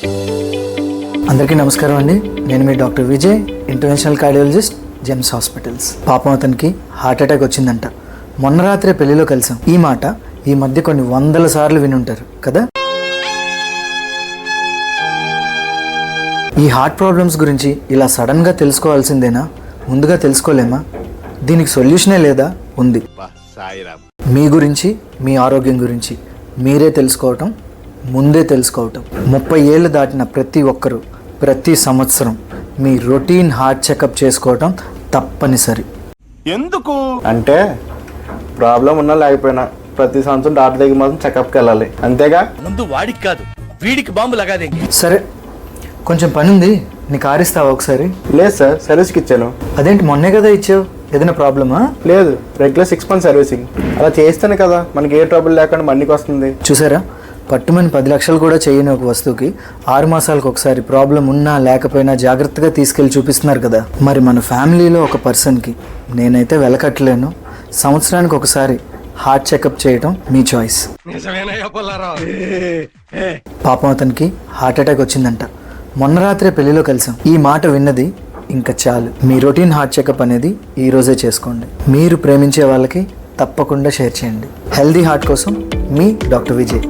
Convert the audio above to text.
అందరికీ నమస్కారం అండి. నేను మీ doctor Vijay, interventional cardiologist, Gems hospitals. పాపం అతనికి హార్ట్ అటాక్ వచ్చిందంట. మొన్న రాత్రే పెళ్లిలో కలిసాం. ఈ మాట ఈ మధ్య కొన్ని వందల సార్లు వినుంటారు కదా. ఈ హార్ట్ ప్రాబ్లమ్స్ గురించి ఇలా సడన్గా తెలుసుకోవాల్సిందేనా? ముందుగా తెలుసుకోలేమా? దీనికి సొల్యూషనే లేదా? ఉంది. మీ గురించి, మీ ఆరోగ్యం గురించి మీరే తెలుసుకోవటం, ముందే తెలుసుకోవటం. 30 ఏళ్ళు దాటిన ప్రతి ఒక్కరూ ప్రతి సంవత్సరం మీ రొటీన్ హార్ట్ చెకప్ చేసుకోవటం తప్పనిసరి. ఎందుకు అంటే ప్రాబ్లం ఉన్నా లేకపోయినా ప్రతి సంవత్సరం డాక్టర్ దగ్గర మాత్రం చెకప్కి వెళ్ళాలి, అంతేగా. ముందు వాడికి కాదు వీడికి బాంబు లగాదే. సరే, కొంచెం పని ఉంది, నీ కారు ఇస్తావా ఒకసారి? లేదు సార్, సర్వీస్కి ఇచ్చాను. అదేంటి మొన్నే కదా ఇచ్చావు? ఏదైనా ప్రాబ్లమా? లేదు, రెగ్యులర్ 6 months సర్వీసింగ్. అలా చేస్తేనే కదా మనకి ఏ ట్రబుల్ లేకుండా మళ్ళీకి వస్తుంది. చూసారా, పట్టుమని 10 లక్షలు కూడా చేయని ఒక వస్తువుకి 6 మాసాలకు ఒకసారి ప్రాబ్లం ఉన్నా లేకపోయినా జాగ్రత్తగా తీసుకెళ్ళి చూపిస్తున్నారు కదా. మరి మన ఫ్యామిలీలో ఒక పర్సన్కి నేనైతే వెలకట్టలేను. సంవత్సరానికి ఒకసారి హార్ట్ చెకప్ చేయటం మీ చాయిస్. పాపం అతనికి హార్ట్ అటాక్ వచ్చిందంట. మొన్న రాత్రే పెళ్లిలో కలిసాం. ఈ మాట విన్నది ఇంకా చాలు. మీ రొటీన్ హార్ట్ చెకప్ అనేది ఈ రోజే చేసుకోండి. మీరు ప్రేమించే వాళ్ళకి తప్పకుండా షేర్ చేయండి. హెల్దీ హార్ట్ కోసం మీ డాక్టర్ విజయ్.